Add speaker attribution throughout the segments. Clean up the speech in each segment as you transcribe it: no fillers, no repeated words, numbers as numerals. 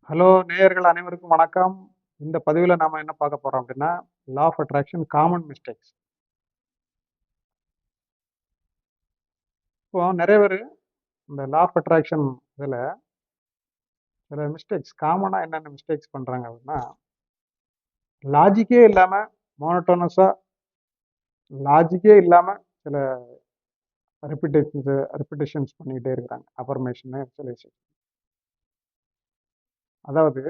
Speaker 1: Hello நேயர்கள் அனைவருக்கும் வணக்கம். இந்த பதிவில் நாம என்ன பார்க்க போறோம் அப்படின்னா, law of attraction common mistakes. இப்போ நிறைய பேர் இந்த லா ஆஃப் அட்ராக்ஷன் இதில் சில மிஸ்டேக்ஸ் காமனா என்னென்ன மிஸ்டேக்ஸ் பண்றாங்க அப்படின்னா, லாஜிக்கே இல்லாம மோனோட்டோனஸா லாஜிக்கே இல்லாம சில ரெப்பிட்டேஷன்ஸ் பண்ணிக்கிட்டே இருக்கிறாங்க. Affirmation visualisation. அதாவது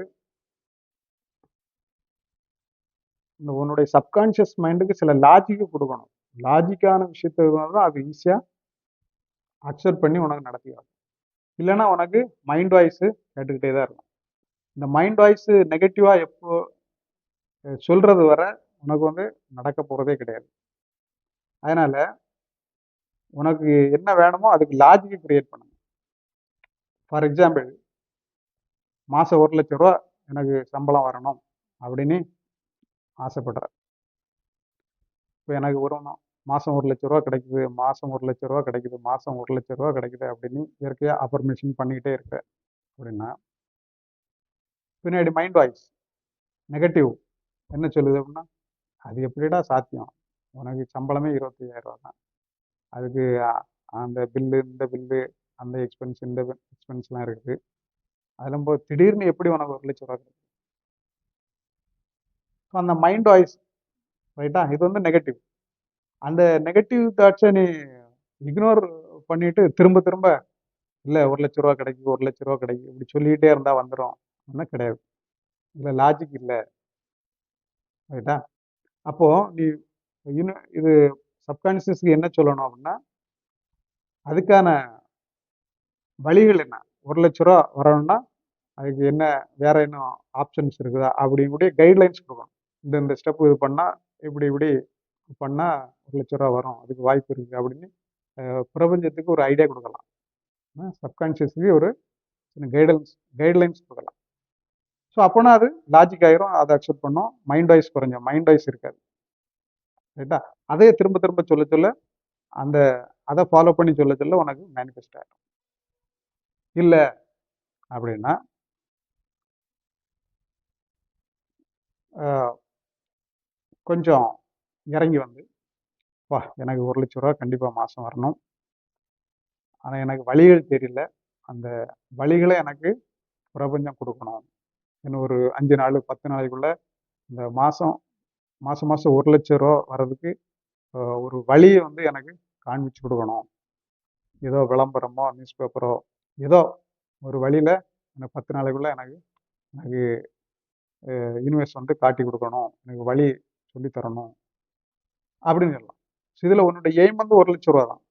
Speaker 1: இந்த உன்னுடைய சப்கான்ஷியஸ் மைண்டுக்கு சில லாஜிக்கு கொடுக்கணும். லாஜிக்கான விஷயத்தை தான் அது ஈஸியா அக்செப்ட் பண்ணி உனக்கு நடத்திடும். இல்லைன்னா உனக்கு மைண்ட் வாய்ஸ் கேட்டுக்கிட்டே தான் இருக்கும். இந்த மைண்ட் வாய்ஸ் நெகட்டிவா எப்போ சொல்றது வர உனக்கு நடக்க போறதே கிடையாது. அதனால உனக்கு என்ன வேணுமோ அதுக்கு லாஜிக் கிரியேட் பண்ணுங்க. ஃபார் எக்ஸாம்பிள், மாசம் 1,00,000 ரூபா எனக்கு சம்பளம் வரணும் அப்படின்னு ஆசைப்படுற. இப்போ எனக்கு ஒரு மாசம் 1,00,000 ரூபா கிடைக்குது, மாசம் 1,00,000 ரூபா கிடைக்குது, மாசம் 1,00,000 ரூபா கிடைக்குது அப்படின்னு இயற்கையா அஃபர்மேஷன் பண்ணிக்கிட்டே இருக்க அப்படின்னா, பின்னாடி மைண்ட் வாய்ஸ் நெகட்டிவ் என்ன சொல்லுது அப்படின்னா, அது எப்படிடா சாத்தியம், உனக்கு சம்பளமே 25,000 ரூபா தான், அதுக்கு அந்த பில்லு இந்த பில்லு அந்த எக்ஸ்பென்ஸ் இந்த எக்ஸ்பென்ஸ்லாம் இருக்குது, அதெல்லாம் போய் திடீர்னு எப்படி உனக்கு 1,00,000 ரூபா கிடைக்கும். ஸோ அந்த மைண்ட் வாய்ஸ் ரைட்டா, இது நெகட்டிவ். அந்த நெகட்டிவ் தாட்ஸை நீ இக்னோர் பண்ணிட்டு திரும்ப திரும்ப இல்லை 1,00,000 ரூபா கிடைக்கும் 1,00,000 ரூபா கிடைக்கும் இப்படி சொல்லிக்கிட்டே இருந்தால் வந்துடும் ஒன்றும் கிடையாது. இதில் லாஜிக் இல்லை. ரைட்டா, அப்போ நீ இன்னும் இது சப்கான்சியஸ்க்கு என்ன சொல்லணும் அப்படின்னா, அதுக்கான வழிகள் என்ன, 1,00,000 ரூபா வரணும்னா அதுக்கு என்ன வேற இன்னும் ஆப்ஷன்ஸ் இருக்குதா அப்படிங்கூடிய கைட்லைன்ஸ் கொடுக்கணும். இந்த ஸ்டெப் இது பண்ணால் இப்படி இப்படி பண்ணால் 1,00,000 ரூபா வரும், அதுக்கு வாய்ப்பு இருக்குது அப்படின்னு பிரபஞ்சத்துக்கு ஒரு ஐடியா கொடுக்கலாம். சப்கான்ஷியஸ்க்கு ஒரு கைட்லைன்ஸ் கொடுக்கலாம். ஸோ அப்போனா அது லாஜிக் ஆயிரும், அதை அக்செப்ட் பண்ணோம். மைண்ட் வாய்ஸ் குறைஞ்சோம், மைண்ட் வாய்ஸ் இருக்காது. ரைட்டா, அதே திரும்ப திரும்ப சொல்ல சொல்ல அந்த அதை ஃபாலோ பண்ணி சொல்ல சொல்ல உனக்கு மேனிஃபெஸ்ட் ஆகிடும். இல்லை அப்படின்னா கொஞ்சம் இறங்கி வந்து, வா எனக்கு 1,00,000 ரூபா கண்டிப்பாக மாதம் வரணும், ஆனால் எனக்கு வழிகள் தெரியல, அந்த வழிகளை எனக்கு பிரபஞ்சம் கொடுக்கணும். இன்னும் ஒரு 5 நாள் 10 நாளைக்குள்ள இந்த மாதம் மாதம் 1,00,000 ரூபா வர்றதுக்கு ஒரு வழியை எனக்கு காண்பிச்சு கொடுக்கணும். ஏதோ விளம்பரமோ நியூஸ் பேப்பரோ ஏதோ ஒரு வழியில் எனக்கு 10 நாளைக்குள்ள எனக்கு எனக்கு யூனிவர்ஸ் காட்டி கொடுக்கணும், எனக்கு வழி சொல்லி தரணும் அப்படின்னு சொல்லலாம். இதில் உன்னுடைய எய்ம் 1,00,000 ரூபா தான்,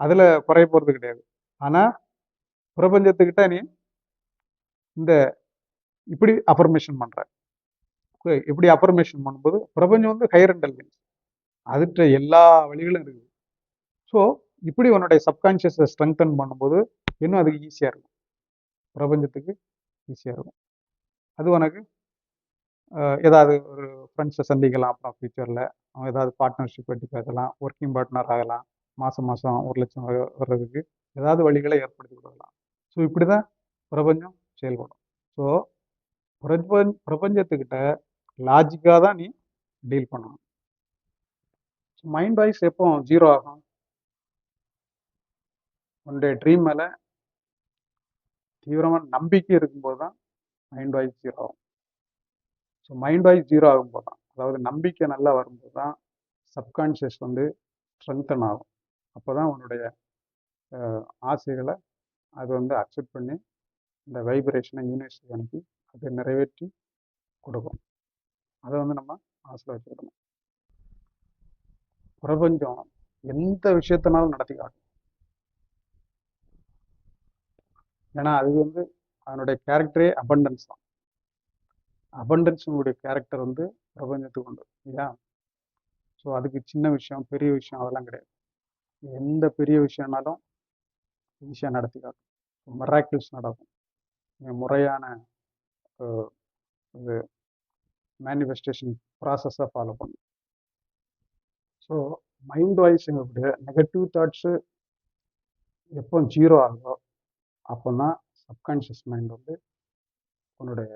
Speaker 1: அதில் குறைய போகிறது கிடையாது. ஆனால் பிரபஞ்சத்துக்கிட்ட நீ இந்த இப்படி அஃபர்மேஷன் பண்ற. இப்படி அஃபர்மேஷன் பண்ணும்போது பிரபஞ்சம் ஹையர் இன்டெலிஜென்ஸ், அதுகிட்ட எல்லா வழிகளும் இருக்குது. ஸோ இப்படி உன்னுடைய சப்கான்ஷியஸை ஸ்ட்ரெங்தன் பண்ணும்போது இன்னும் அதுக்கு ஈஸியாக இருக்கும், பிரபஞ்சத்துக்கு ஈஸியாக இருக்கும். அது உனக்கு ஏதாவது ஒரு ஃப்ரெண்ட்ஸை சந்திக்கலாம், அப்புறம் ஃபியூச்சரில் அவங்க ஏதாவது பார்ட்னர்ஷிப் பற்றி பேசலாம், ஒர்க்கிங் பார்ட்னர் ஆகலாம், மாதம் 1,00,000 வர்றதுக்கு ஏதாவது வழிகளை ஏற்படுத்தி கொடுக்கலாம். ஸோ இப்படி தான் பிரபஞ்சம் செயல்படும். ஸோ பிரபஞ்சத்துக்கிட்ட லாஜிக்காக தான் நீ டீல் பண்ணணும். மைண்ட் வாய்ஸ் எப்போ ஜீரோ ஆகும், உன்னுடைய ட்ரீம் மேலே தீவிரமான நம்பிக்கை இருக்கும்போது தான் மைண்ட் வாய்ஸ் ஜீரோ ஆகும். ஸோ மைண்ட் வாய்ஸ் ஜீரோ ஆகும்போது தான், அதாவது நம்பிக்கை நல்லா வரும்போது தான் சப்கான்ஷியஸ் ஸ்ட்ரெங்தன் ஆகும். அப்போ தான் உன்னுடைய ஆசைகளை அது அக்செப்ட் பண்ணி இந்த வைப்ரேஷனை யூனிவர்ஸுக்கு அனுப்பி அதை நிறைவேற்றி கொடுக்கும். அதை நம்ம மனசில் வச்சுக்கணும். பிரபஞ்சம் எந்த விஷயத்தினாலும் நடத்தி காட்டும். ஏன்னா அது அதனுடைய கேரக்டரே அபண்டன்ஸ் தான். அபண்டன்ஸுடைய கேரக்டர் பிரபஞ்சத்துக்கு உண்டு இல்லையா. ஸோ அதுக்கு சின்ன விஷயம் பெரிய விஷயம் அதெல்லாம் கிடையாது. எந்த பெரிய விஷயம்னாலும் ஈஸியாக நடத்தி காட்டும், மிராக்கிள்ஸ் நடக்கும். முறையான இது மேனிஃபெஸ்டேஷன் ப்ராசஸை ஃபாலோ பண்ணும். ஸோ மைண்ட் வாய்ஸுடைய நெகட்டிவ் தாட்ஸு எப்போ ஜீரோ ஆகுதோ அப்போ தான் சப்கான்ஷியஸ் மைண்ட் உன்னுடைய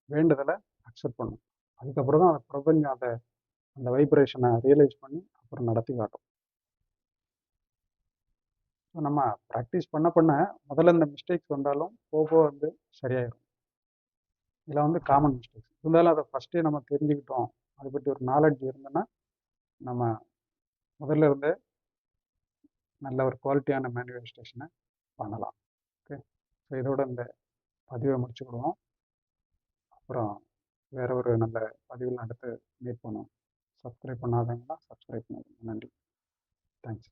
Speaker 1: வேண்டுதலை அக்செப்ட் பண்ணும். அதுக்கப்புறம் தான் அந்த பிரபஞ்சம் அந்த வைப்ரேஷனை ரியலைஸ் பண்ணி அப்புறம் நடத்தி காட்டும். ஸோ நம்ம ப்ராக்டிஸ் பண்ண முதல்ல இந்த மிஸ்டேக்ஸ் வந்தாலும் போக போக சரியாயிடும். இதெல்லாம் காமன் மிஸ்டேக்ஸ். இருந்தாலும் அதை ஃபஸ்ட்டே நம்ம தெரிஞ்சுக்கிட்டோம், அதை பற்றி ஒரு நாலேஜ் இருந்ததுன்னா நம்ம முதல்ல இருந்தே நல்ல ஒரு குவாலிட்டியான மேனிஃபெஸ்டேஷனை பண்ணலாம். ஓகே, ஸோ இதோட இந்த பதிவை முடிச்சுக்கிடுவோம். அப்புறம் வேற ஒரு நல்ல பதிவில் அடுத்து மீட் பண்ணுவோம். சப்ஸ்கிரைப் பண்ணாதவங்களாம் சப்ஸ்கிரைப் பண்ணுங்க. நன்றி. தேங்க்ஸ்.